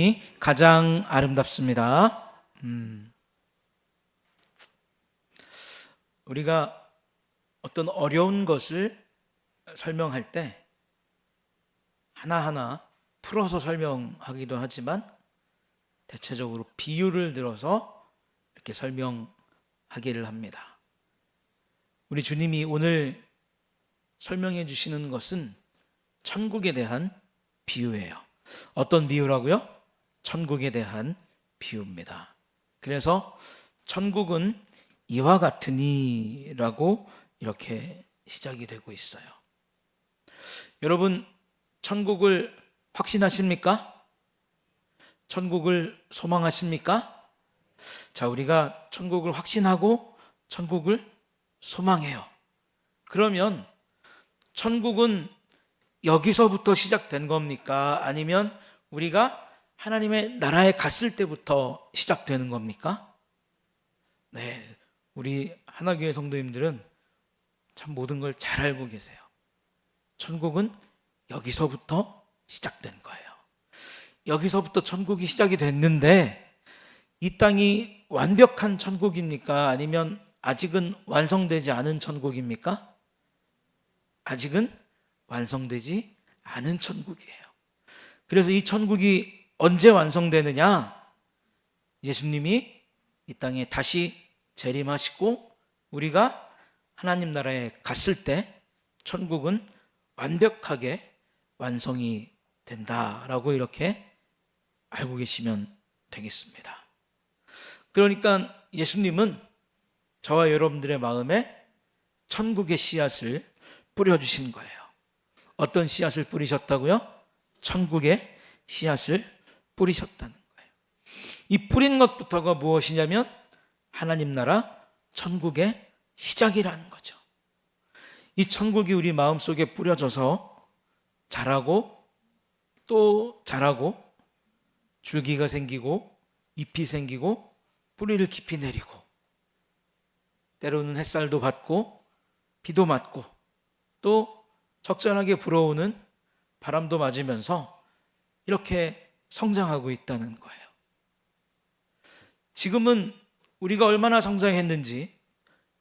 말씀이 가장 아름답습니다. 우리가 어떤 어려운 것을 설명할 때 하나하나 풀어서 설명하기도 하지만 대체적으로 비유를 들어서 이렇게 설명하기를 합니다. 우리 주님이 오늘 설명해 주시는 것은 천국에 대한 비유예요. 어떤 비유라고요? 천국에 대한 비유입니다. 그래서 천국은 이와 같으니라고 이렇게 시작이 되고 있어요. 여러분, 천국을 확신하십니까? 천국을 소망하십니까? 자, 우리가 천국을 확신하고 천국을 소망해요. 그러면 천국은 여기서부터 시작된 겁니까? 아니면 우리가 하나님의 나라에 갔을 때부터 시작되는 겁니까? 네, 우리 하나교회 성도님들은 참 모든 걸 잘 알고 계세요. 천국은 여기서부터 시작된 거예요. 여기서부터 천국이 시작이 됐는데 이 땅이 완벽한 천국입니까? 아니면 아직은 완성되지 않은 천국입니까? 아직은 완성되지 않은 천국이에요. 그래서 이 천국이 언제 완성되느냐? 예수님이 이 땅에 다시 재림하시고 우리가 하나님 나라에 갔을 때 천국은 완벽하게 완성이 된다라고 이렇게 알고 계시면 되겠습니다. 그러니까 예수님은 저와 여러분들의 마음에 천국의 씨앗을 뿌려주신 거예요. 어떤 씨앗을 뿌리셨다고요? 천국의 씨앗을 뿌리셨다는 거예요. 이 뿌린 것부터가 무엇이냐면 하나님 나라 천국의 시작이라는 거죠. 이 천국이 우리 마음속에 뿌려져서 자라고 또 자라고 줄기가 생기고 잎이 생기고 뿌리를 깊이 내리고 때로는 햇살도 받고 비도 맞고 또 적절하게 불어오는 바람도 맞으면서 이렇게 성장하고 있다는 거예요. 지금은 우리가 얼마나 성장했는지,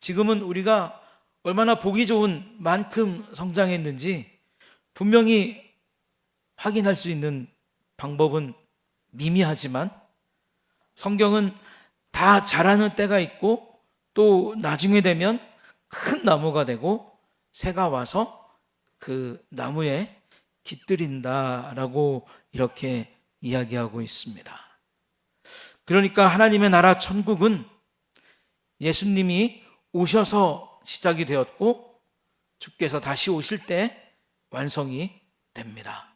지금은 우리가 얼마나 보기 좋은 만큼 성장했는지 분명히 확인할 수 있는 방법은 미미하지만 성경은 다 자라는 때가 있고 또 나중에 되면 큰 나무가 되고 새가 와서 그 나무에 깃들인다라고 이렇게 이야기하고 있습니다. 그러니까 하나님의 나라 천국은 예수님이 오셔서 시작이 되었고 주께서 다시 오실 때 완성이 됩니다.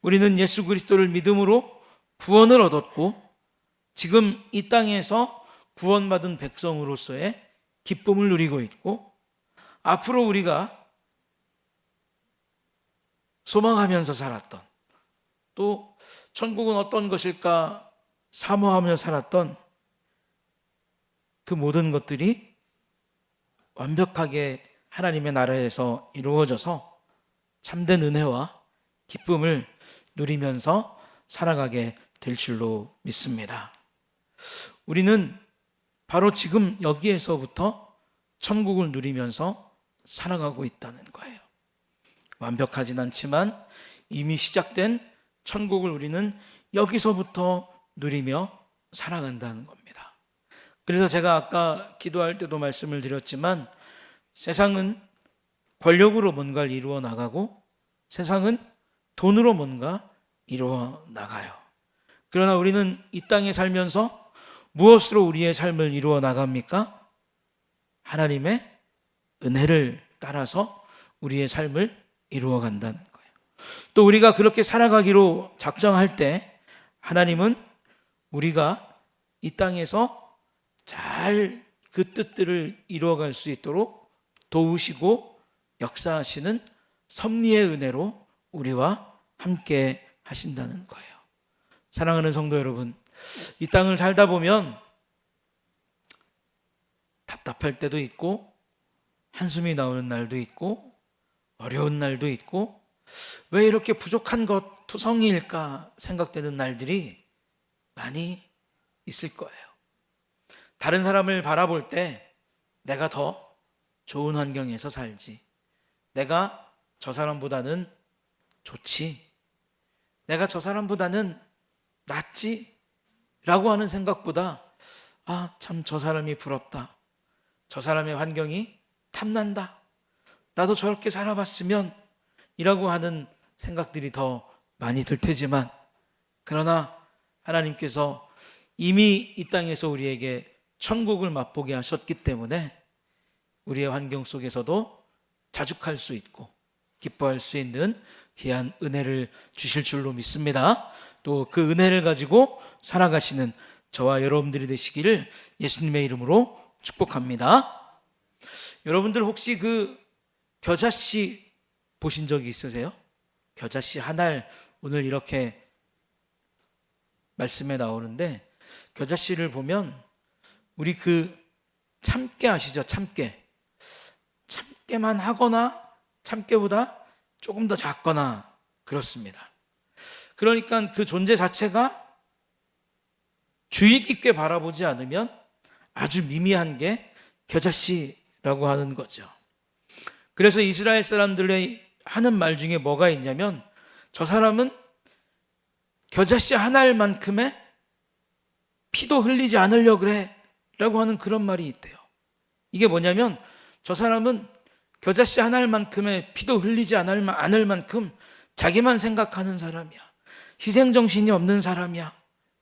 우리는 예수 그리스도를 믿음으로 구원을 얻었고 지금 이 땅에서 구원받은 백성으로서의 기쁨을 누리고 있고 앞으로 우리가 소망하면서 살았던 또 천국은 어떤 것일까 사모하며 살았던 그 모든 것들이 완벽하게 하나님의 나라에서 이루어져서 참된 은혜와 기쁨을 누리면서 살아가게 될 줄로 믿습니다. 우리는 바로 지금 여기에서부터 천국을 누리면서 살아가고 있다는 거예요. 완벽하진 않지만 이미 시작된 천국을 우리는 여기서부터 누리며 살아간다는 겁니다. 그래서 제가 아까 기도할 때도 말씀을 드렸지만 세상은 권력으로 뭔가를 이루어 나가고 세상은 돈으로 뭔가 이루어 나가요. 그러나 우리는 이 땅에 살면서 무엇으로 우리의 삶을 이루어 나갑니까? 하나님의 은혜를 따라서 우리의 삶을 이루어 간다는 거예요. 또 우리가 그렇게 살아가기로 작정할 때 하나님은 우리가 이 땅에서 잘 그 뜻들을 이루어갈 수 있도록 도우시고 역사하시는 섭리의 은혜로 우리와 함께 하신다는 거예요. 사랑하는 성도 여러분, 이 땅을 살다 보면 답답할 때도 있고 한숨이 나오는 날도 있고 어려운 날도 있고 왜 이렇게 부족한 것 투성이일까 생각되는 날들이 많이 있을 거예요. 다른 사람을 바라볼 때 내가 더 좋은 환경에서 살지, 내가 저 사람보다는 좋지, 내가 저 사람보다는 낫지 라고 하는 생각보다 참 저 사람이 부럽다, 저 사람의 환경이 탐난다, 나도 저렇게 살아봤으면 이라고 하는 생각들이 더 많이 들 테지만, 그러나 하나님께서 이미 이 땅에서 우리에게 천국을 맛보게 하셨기 때문에 우리의 환경 속에서도 자축할 수 있고 기뻐할 수 있는 귀한 은혜를 주실 줄로 믿습니다. 또 그 은혜를 가지고 살아가시는 저와 여러분들이 되시기를 예수님의 이름으로 축복합니다. 여러분들 혹시 그 겨자씨 보신 적이 있으세요? 겨자씨 한알, 오늘 이렇게 말씀에 나오는데, 겨자씨를 보면 우리 그 참깨 아시죠? 참깨만 하거나 참깨보다 조금 더 작거나 그렇습니다. 그러니까 그 존재 자체가 주의 깊게 바라보지 않으면 아주 미미한 게 겨자씨라고 하는 거죠. 그래서 이스라엘 사람들의 하는 말 중에 뭐가 있냐면, 저 사람은 겨자씨 한 알만큼의 피도 흘리지 않으려고 그래 라고 하는 그런 말이 있대요. 이게 뭐냐면, 저 사람은 겨자씨 한 알만큼의 피도 흘리지 않을 만큼 자기만 생각하는 사람이야, 희생정신이 없는 사람이야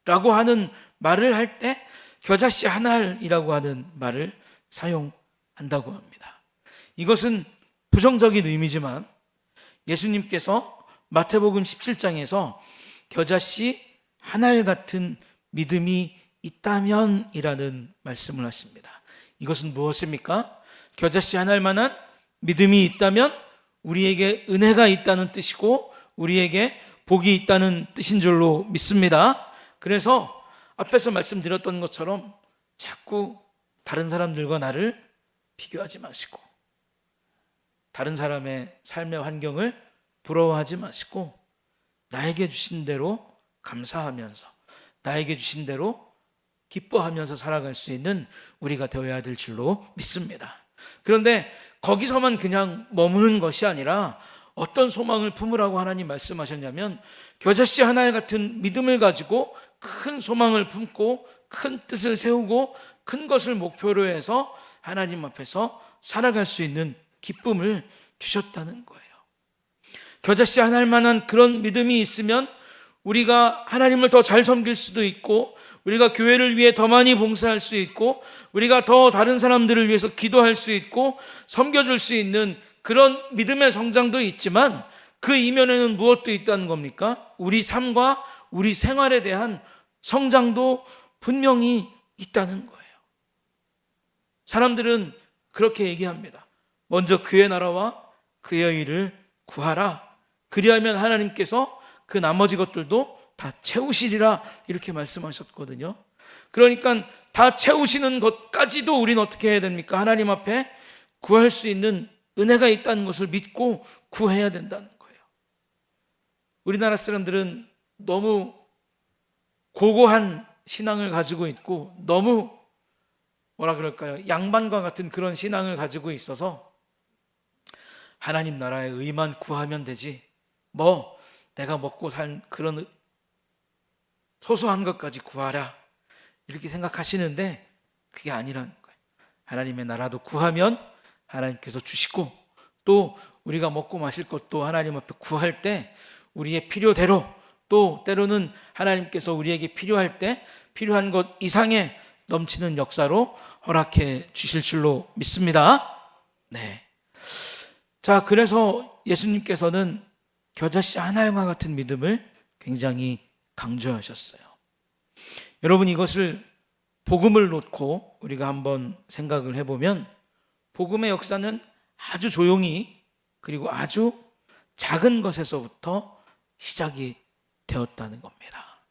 라고 하는 말을 할 때 겨자씨 한 알이라고 하는 말을 사용한다고 합니다. 이것은 부정적인 의미지만 예수님께서 마태복음 17장에서 겨자씨 한 알 같은 믿음이 있다면 이라는 말씀을 하십니다. 이것은 무엇입니까? 겨자씨 한 알만한 믿음이 있다면 우리에게 은혜가 있다는 뜻이고 우리에게 복이 있다는 뜻인 줄로 믿습니다. 그래서 앞에서 말씀드렸던 것처럼 자꾸 다른 사람들과 나를 비교하지 마시고, 다른 사람의 삶의 환경을 부러워하지 마시고, 나에게 주신 대로 감사하면서 나에게 주신 대로 기뻐하면서 살아갈 수 있는 우리가 되어야 될 줄로 믿습니다. 그런데 거기서만 그냥 머무는 것이 아니라 어떤 소망을 품으라고 하나님 말씀하셨냐면, 겨자씨 한 알 같은 믿음을 가지고 큰 소망을 품고 큰 뜻을 세우고 큰 것을 목표로 해서 하나님 앞에서 살아갈 수 있는 기쁨을 주셨다는 거예요. 겨자씨 한 알만한 그런 믿음이 있으면 우리가 하나님을 더 잘 섬길 수도 있고, 우리가 교회를 위해 더 많이 봉사할 수 있고, 우리가 더 다른 사람들을 위해서 기도할 수 있고 섬겨줄 수 있는 그런 믿음의 성장도 있지만, 그 이면에는 무엇도 있다는 겁니까? 우리 삶과 우리 생활에 대한 성장도 분명히 있다는 거예요. 사람들은 그렇게 얘기합니다. 먼저 그의 나라와 그의 의를 구하라. 그리하면 하나님께서 그 나머지 것들도 다 채우시리라, 이렇게 말씀하셨거든요. 그러니까 다 채우시는 것까지도 우리는 어떻게 해야 됩니까? 하나님 앞에 구할 수 있는 은혜가 있다는 것을 믿고 구해야 된다는 거예요. 우리나라 사람들은 너무 고고한 신앙을 가지고 있고, 너무 양반과 같은 그런 신앙을 가지고 있어서 하나님 나라의 의만 구하면 되지, 내가 먹고 살 그런 소소한 것까지 구하라, 이렇게 생각하시는데 그게 아니라는 거예요. 하나님의 나라도 구하면 하나님께서 주시고, 또 우리가 먹고 마실 것도 하나님 앞에 구할 때 우리의 필요대로, 또 때로는 하나님께서 우리에게 필요할 때 필요한 것 이상의 넘치는 역사로 허락해 주실 줄로 믿습니다. 네. 자, 그래서 예수님께서는 겨자씨 하나영과 같은 믿음을 굉장히 강조하셨어요. 여러분, 이것을 복음을 놓고 우리가 한번 생각을 해보면, 복음의 역사는 아주 조용히, 그리고 아주 작은 것에서부터 시작이 되었다는 겁니다.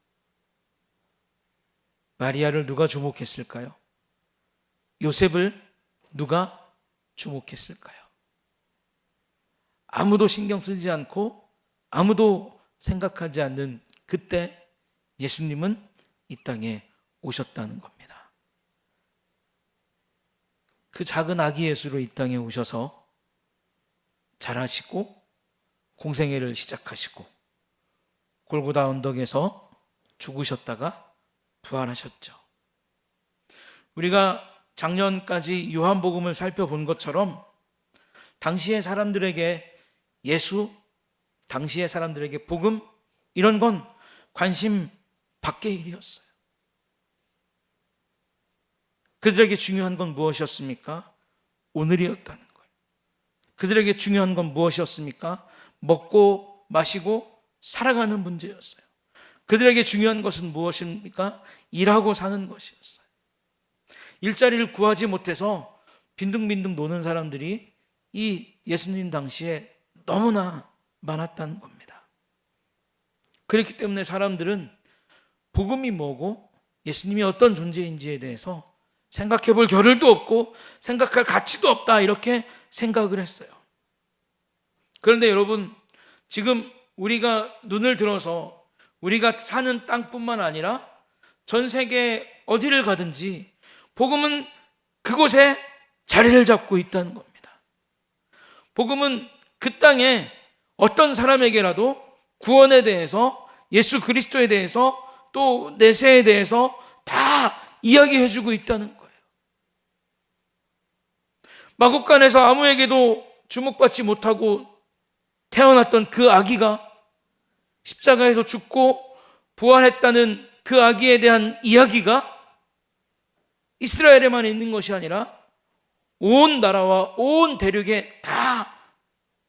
마리아를 누가 주목했을까요? 요셉을 누가 주목했을까요? 아무도 신경 쓰지 않고 아무도 생각하지 않는 그때 예수님은 이 땅에 오셨다는 겁니다. 그 작은 아기 예수로 이 땅에 오셔서 자라시고 공생애를 시작하시고 골고다 언덕에서 죽으셨다가 부활하셨죠. 우리가 작년까지 요한복음을 살펴본 것처럼 당시의 사람들에게 예수, 당시의 사람들에게 복음, 이런 건 관심 밖의 일이었어요. 그들에게 중요한 건 무엇이었습니까? 오늘이었다는 거예요. 그들에게 중요한 건 무엇이었습니까? 먹고 마시고 살아가는 문제였어요. 그들에게 중요한 것은 무엇입니까? 일하고 사는 것이었어요. 일자리를 구하지 못해서 빈둥빈둥 노는 사람들이 이 예수님 당시에 너무나 많았다는 겁니다. 그렇기 때문에 사람들은 복음이 뭐고 예수님이 어떤 존재인지에 대해서 생각해 볼 겨를도 없고 생각할 가치도 없다, 이렇게 생각을 했어요. 그런데 여러분, 지금 우리가 눈을 들어서 우리가 사는 땅뿐만 아니라 전 세계 어디를 가든지 복음은 그곳에 자리를 잡고 있다는 겁니다. 복음은 그 땅에 어떤 사람에게라도 구원에 대해서, 예수 그리스도에 대해서, 또 내세에 대해서 다 이야기해주고 있다는 거예요. 마국간에서 아무에게도 주목받지 못하고 태어났던 그 아기가 십자가에서 죽고 부활했다는 그 아기에 대한 이야기가 이스라엘에만 있는 것이 아니라 온 나라와 온 대륙에 다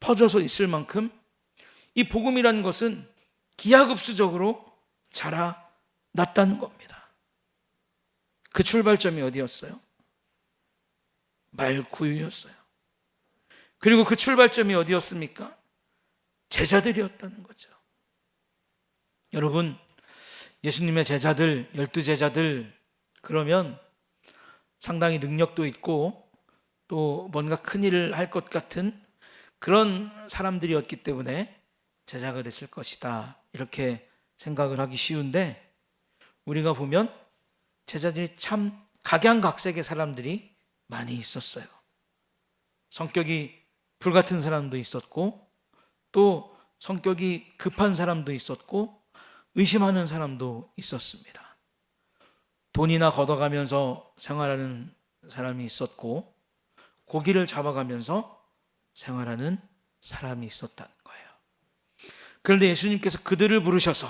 퍼져서 있을 만큼 이 복음이라는 것은 기하급수적으로 자라났다는 겁니다. 그 출발점이 어디였어요? 말구유였어요. 그리고 그 출발점이 어디였습니까? 제자들이었다는 거죠. 여러분, 예수님의 제자들, 12제자들, 그러면 상당히 능력도 있고 또 뭔가 큰 일을 할 것 같은 그런 사람들이었기 때문에 제자가 됐을 것이다, 이렇게 생각을 하기 쉬운데, 우리가 보면 제자들이 참 각양각색의 사람들이 많이 있었어요. 성격이 불같은 사람도 있었고, 또 성격이 급한 사람도 있었고, 의심하는 사람도 있었습니다. 돈이나 걷어가면서 생활하는 사람이 있었고, 고기를 잡아가면서 생활하는 사람이 있었다는 거예요. 그런데 예수님께서 그들을 부르셔서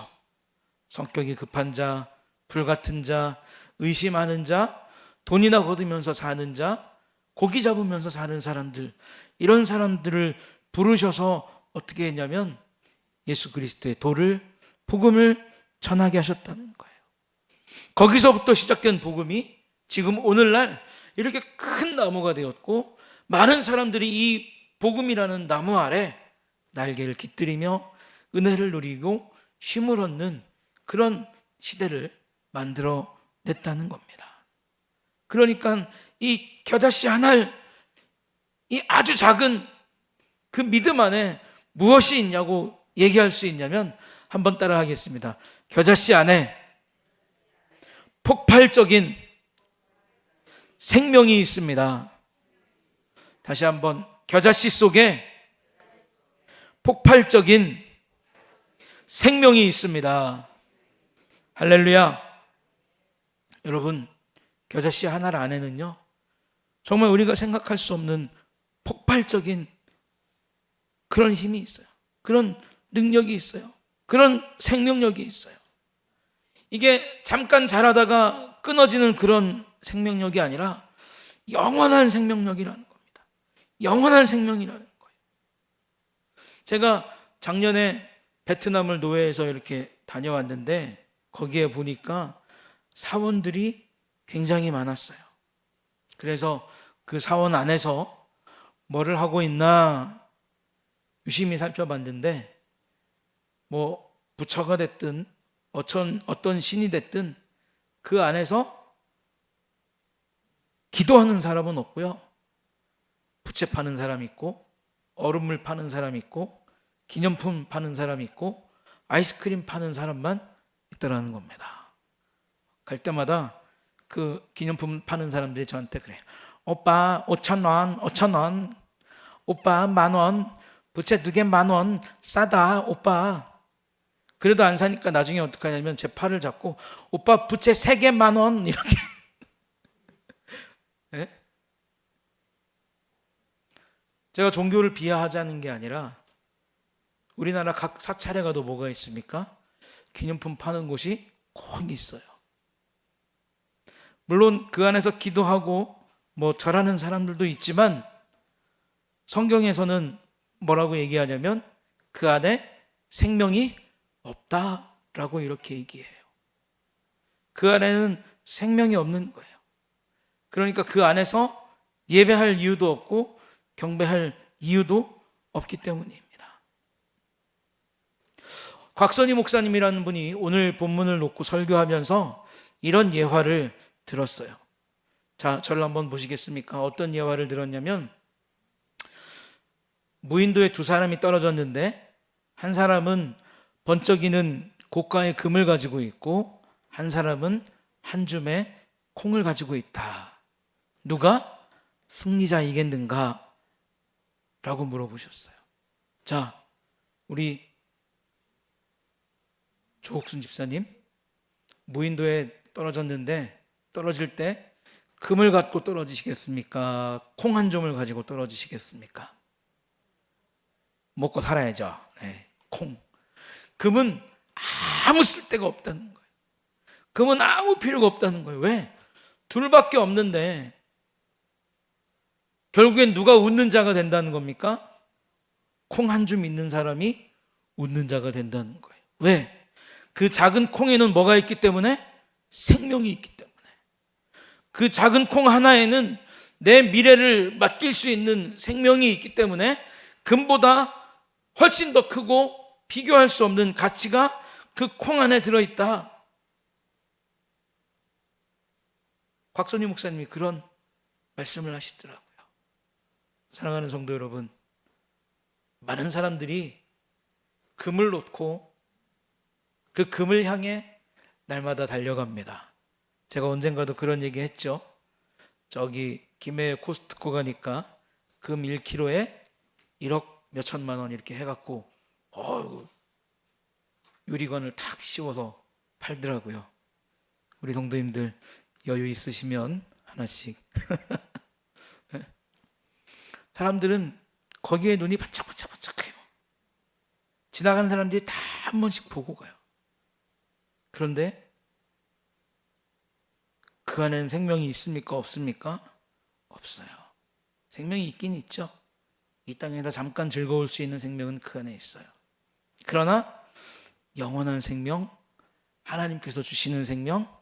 성격이 급한 자, 불같은 자, 의심하는 자, 돈이나 거두면서 사는 자, 고기 잡으면서 사는 사람들, 이런 사람들을 부르셔서 어떻게 했냐면 예수 그리스도의 도를, 복음을 전하게 하셨다는 거예요. 거기서부터 시작된 복음이 지금 오늘날 이렇게 큰 나무가 되었고, 많은 사람들이 이 복음이라는 나무 아래 날개를 깃들이며 은혜를 누리고 쉼을 얻는 그런 시대를 만들어 냈다는 겁니다. 그러니까 이 겨자씨 하나를, 이 아주 작은 그 믿음 안에 무엇이 있냐고 얘기할 수 있냐면, 한번 따라 하겠습니다. 겨자씨 안에 폭발적인 생명이 있습니다. 다시 한번, 겨자씨 속에 폭발적인 생명이 있습니다. 할렐루야. 여러분, 겨자씨 하나 안에는요, 정말 우리가 생각할 수 없는 폭발적인 그런 힘이 있어요. 그런 능력이 있어요. 그런 생명력이 있어요. 이게 잠깐 자라다가 끊어지는 그런 생명력이 아니라 영원한 생명력이라는 겁니다. 영원한 생명이라는 거예요. 제가 작년에 베트남을 노예에서 이렇게 다녀왔는데, 거기에 보니까 사원들이 굉장히 많았어요. 그래서 그 사원 안에서 뭐를 하고 있나 유심히 살펴봤는데, 뭐 부처가 됐든 어떤 신이 됐든 그 안에서 기도하는 사람은 없고요, 부채 파는 사람 있고, 얼음물 파는 사람 있고, 기념품 파는 사람이 있고 아이스크림 파는 사람만 있다라는 겁니다. 갈 때마다 그 기념품 파는 사람들이 저한테 그래요. 오빠 5,000원, 5,000원. 오빠 10,000원. 부채 2개 10,000원. 싸다 오빠. 그래도 안 사니까 나중에 어떻게 하냐면 제 팔을 잡고 오빠 부채 3개 10,000원 이렇게. 네? 제가 종교를 비하하자는 게 아니라 우리나라 각 사찰에 가도 뭐가 있습니까? 기념품 파는 곳이 꼭 있어요. 물론 그 안에서 기도하고 뭐 절하는 사람들도 있지만 성경에서는 뭐라고 얘기하냐면 그 안에 생명이 없다라고 이렇게 얘기해요. 그 안에는 생명이 없는 거예요. 그러니까 그 안에서 예배할 이유도 없고 경배할 이유도 없기 때문입니다. 곽선희 목사님이라는 분이 오늘 본문을 놓고 설교하면서 이런 예화를 들었어요. 자, 저를 한번 보시겠습니까? 어떤 예화를 들었냐면 무인도에 2사람이 떨어졌는데 한 사람은 번쩍이는 고가의 금을 가지고 있고 한 사람은 한 줌의 콩을 가지고 있다. 누가 승리자이겠는가? 라고 물어보셨어요. 자, 우리 조옥순 집사님, 무인도에 떨어졌는데 떨어질 때 금을 갖고 떨어지시겠습니까? 콩 한 줌을 가지고 떨어지시겠습니까? 먹고 살아야죠. 네, 콩. 금은 아무 쓸데가 없다는 거예요. 금은 아무 필요가 없다는 거예요. 왜? 둘밖에 없는데 결국엔 누가 웃는 자가 된다는 겁니까? 콩 한 줌 있는 사람이 웃는 자가 된다는 거예요. 왜? 그 작은 콩에는 뭐가 있기 때문에? 생명이 있기 때문에. 그 작은 콩 하나에는 내 미래를 맡길 수 있는 생명이 있기 때문에 금보다 훨씬 더 크고 비교할 수 없는 가치가 그 콩 안에 들어있다. 곽선희 목사님이 그런 말씀을 하시더라고요. 사랑하는 성도 여러분, 많은 사람들이 금을 놓고 그 금을 향해 날마다 달려갑니다. 제가 언젠가도 그런 얘기 했죠. 저기 김해 코스트코 가니까 금 1kg에 1억 몇천만 원 이렇게 해갖고 유리관을 탁 씌워서 팔더라고요. 우리 성도님들 여유 있으시면 하나씩. 사람들은 거기에 눈이 반짝반짝반짝해요. 지나가는 사람들이 다 한 번씩 보고 가요. 그런데 그 안에는 생명이 있습니까? 없습니까? 없어요. 생명이 있긴 있죠. 이 땅에서 잠깐 즐거울 수 있는 생명은 그 안에 있어요. 그러나 영원한 생명, 하나님께서 주시는 생명,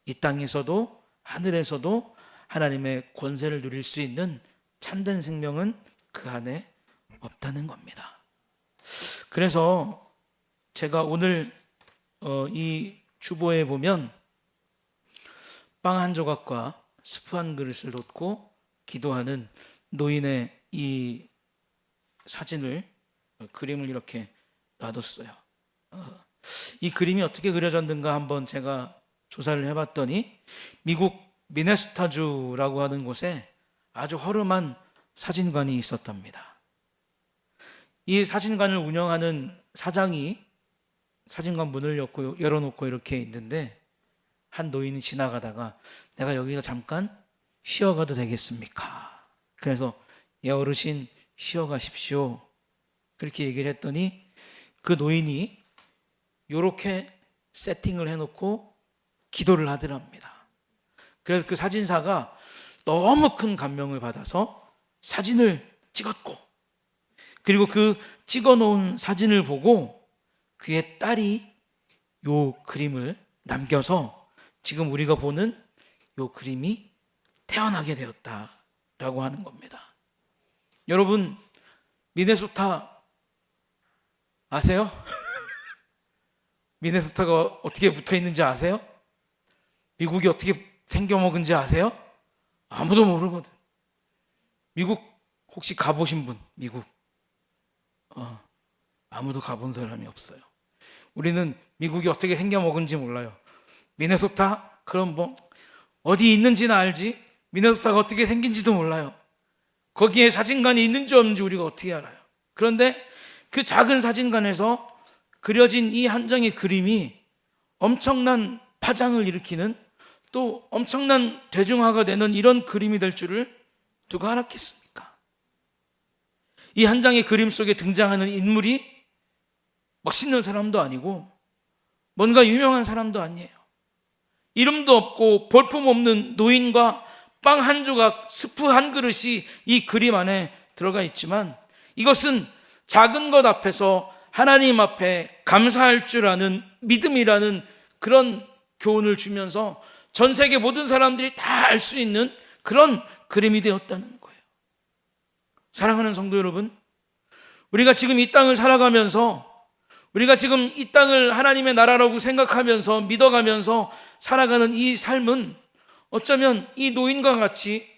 이 땅에서도 하늘에서도 하나님의 권세를 누릴 수 있는 참된 생명은 그 안에 없다는 겁니다. 그래서 제가 오늘 이 주보에 보면 빵 한 조각과 스프 한 그릇을 놓고 기도하는 노인의 이 사진을, 그림을 이렇게 놔뒀어요. 이 그림이 어떻게 그려졌는가 한번 제가 조사를 해봤더니 미국 미네소타주라고 하는 곳에 아주 허름한 사진관이 있었답니다. 이 사진관을 운영하는 사장이 사진관 문을 열어놓고 이렇게 있는데 한 노인이 지나가다가 내가 여기서 잠깐 쉬어가도 되겠습니까? 그래서 예 어르신 쉬어가십시오. 그렇게 얘기를 했더니 그 노인이 이렇게 세팅을 해놓고 기도를 하더랍니다. 그래서 그 사진사가 너무 큰 감명을 받아서 사진을 찍었고, 그리고 그 찍어놓은 사진을 보고 그의 딸이 요 그림을 남겨서 지금 우리가 보는 요 그림이 태어나게 되었다라고 하는 겁니다. 여러분, 미네소타 아세요? 미네소타가 어떻게 붙어 있는지 아세요? 미국이 어떻게 생겨먹은지 아세요? 아무도 모르거든. 미국 혹시 가보신 분? 미국 아무도 가본 사람이 없어요. 우리는 미국이 어떻게 생겨먹은지 몰라요. 미네소타? 그럼 뭐 어디 있는지는 알지 미네소타가 어떻게 생긴지도 몰라요. 거기에 사진관이 있는지 없는지 우리가 어떻게 알아요. 그런데 그 작은 사진관에서 그려진 이 한 장의 그림이 엄청난 파장을 일으키는, 또 엄청난 대중화가 되는 이런 그림이 될 줄을 누가 알았겠습니까? 이 한 장의 그림 속에 등장하는 인물이 멋있는 사람도 아니고 뭔가 유명한 사람도 아니에요. 이름도 없고 볼품 없는 노인과 빵 한 조각, 스프 한 그릇이 이 그림 안에 들어가 있지만, 이것은 작은 것 앞에서 하나님 앞에 감사할 줄 아는 믿음이라는 그런 교훈을 주면서 전 세계 모든 사람들이 다 알 수 있는 그런 그림이 되었다는 거예요. 사랑하는 성도 여러분, 우리가 지금 이 땅을 살아가면서, 우리가 지금 이 땅을 하나님의 나라라고 생각하면서 믿어가면서 살아가는 이 삶은 어쩌면 이 노인과 같이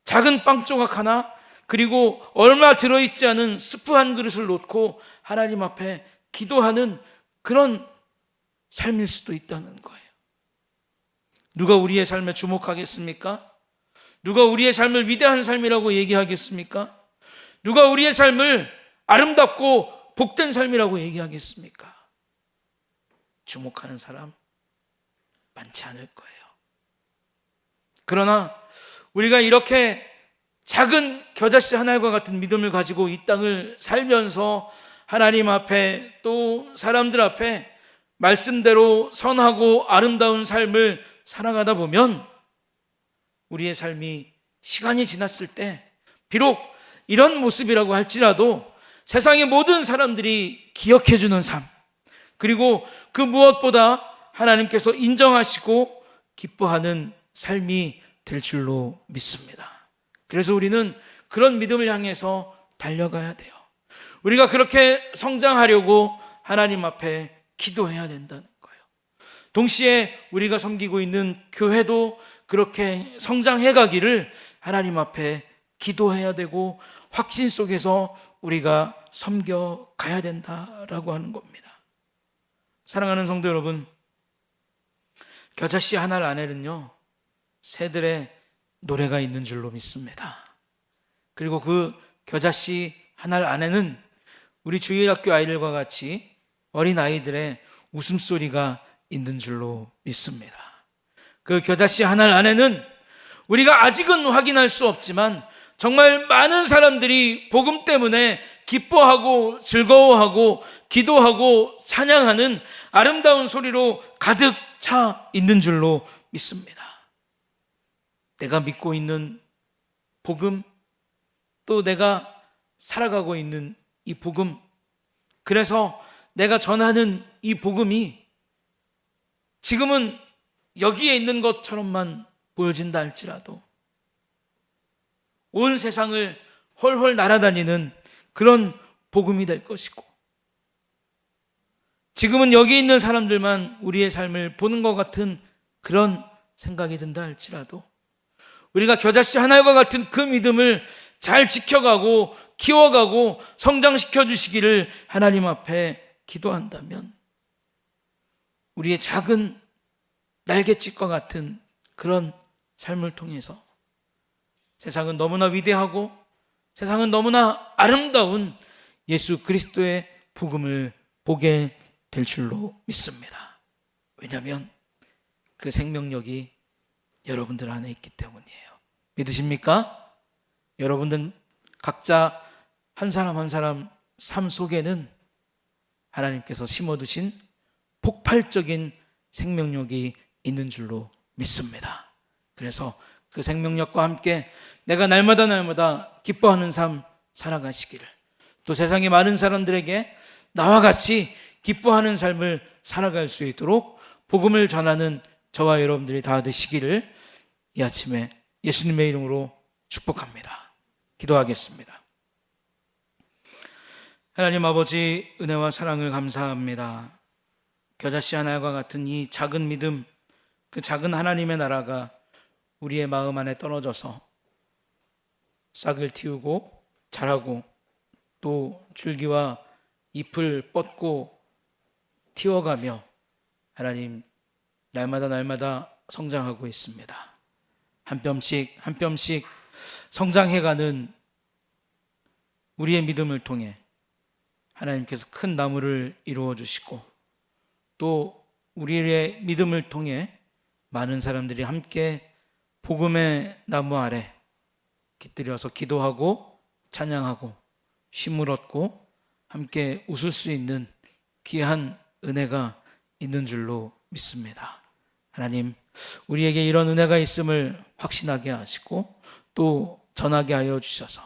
작은 빵 조각 하나, 그리고 얼마 들어있지 않은 스프 한 그릇을 놓고 하나님 앞에 기도하는 그런 삶일 수도 있다는 거예요. 누가 우리의 삶에 주목하겠습니까? 누가 우리의 삶을 위대한 삶이라고 얘기하겠습니까? 누가 우리의 삶을 아름답고 복된 삶이라고 얘기하겠습니까? 주목하는 사람 많지 않을 거예요. 그러나 우리가 이렇게 작은 겨자씨 한 알과 같은 믿음을 가지고 이 땅을 살면서 하나님 앞에 또 사람들 앞에 말씀대로 선하고 아름다운 삶을 살아가다 보면 우리의 삶이 시간이 지났을 때 비록 이런 모습이라고 할지라도 세상의 모든 사람들이 기억해주는 삶, 그리고 그 무엇보다 하나님께서 인정하시고 기뻐하는 삶이 될 줄로 믿습니다. 그래서 우리는 그런 믿음을 향해서 달려가야 돼요. 우리가 그렇게 성장하려고 하나님 앞에 기도해야 된다는 거예요. 동시에 우리가 섬기고 있는 교회도 그렇게 성장해 가기를 하나님 앞에 기도해야 되고 확신 속에서 우리가 섬겨가야 된다라고 하는 겁니다. 사랑하는 성도 여러분, 겨자씨 하나 안에는요 새들의 노래가 있는 줄로 믿습니다. 그리고 그 겨자씨 하나 안에는 우리 주일학교 아이들과 같이 어린 아이들의 웃음소리가 있는 줄로 믿습니다. 그 겨자씨 하나 안에는 우리가 아직은 확인할 수 없지만 정말 많은 사람들이 복음 때문에 기뻐하고 즐거워하고 기도하고 찬양하는 아름다운 소리로 가득 차 있는 줄로 믿습니다. 내가 믿고 있는 복음, 또 내가 살아가고 있는 이 복음, 그래서 내가 전하는 이 복음이 지금은 여기에 있는 것처럼만 보여진다 할지라도 온 세상을 헐헐 날아다니는 그런 복음이 될 것이고, 지금은 여기 있는 사람들만 우리의 삶을 보는 것 같은 그런 생각이 든다 할지라도 우리가 겨자씨 하나와 같은 그 믿음을 잘 지켜가고 키워가고 성장시켜 주시기를 하나님 앞에 기도한다면 우리의 작은 날갯짓과 같은 그런 삶을 통해서 세상은 너무나 위대하고 세상은 너무나 아름다운 예수 그리스도의 복음을 보게 될 줄로 믿습니다. 왜냐하면 그 생명력이 여러분들 안에 있기 때문이에요. 믿으십니까? 여러분들 각자 한 사람 한 사람 삶 속에는 하나님께서 심어두신 폭발적인 생명력이 있는 줄로 믿습니다. 그래서 그 생명력과 함께 내가 날마다 기뻐하는 삶 살아가시기를, 또 세상의 많은 사람들에게 나와 같이 기뻐하는 삶을 살아갈 수 있도록 복음을 전하는 저와 여러분들이 다 되시기를 이 아침에 예수님의 이름으로 축복합니다. 기도하겠습니다. 하나님 아버지, 은혜와 사랑을 감사합니다. 겨자씨 하나와 같은 이 작은 믿음, 그 작은 하나님의 나라가 우리의 마음 안에 떨어져서 싹을 틔우고 자라고 또 줄기와 잎을 뻗고 튀어가며 하나님 날마다 날마다 성장하고 있습니다. 한 뼘씩 한 뼘씩 성장해가는 우리의 믿음을 통해 하나님께서 큰 나무를 이루어 주시고 또 우리의 믿음을 통해 많은 사람들이 함께 복음의 나무 아래 깃들여서 기도하고 찬양하고 쉼을 얻고 함께 웃을 수 있는 귀한 은혜가 있는 줄로 믿습니다. 하나님, 우리에게 이런 은혜가 있음을 확신하게 하시고 또 전하게 하여 주셔서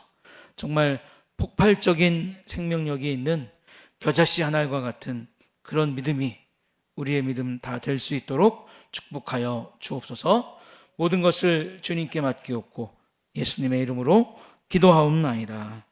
정말 폭발적인 생명력이 있는 겨자씨 한 알과 같은 그런 믿음이 우리의 믿음 다 될 수 있도록 축복하여 주옵소서. 모든 것을 주님께 맡기옵고 예수님의 이름으로 기도하옵나이다.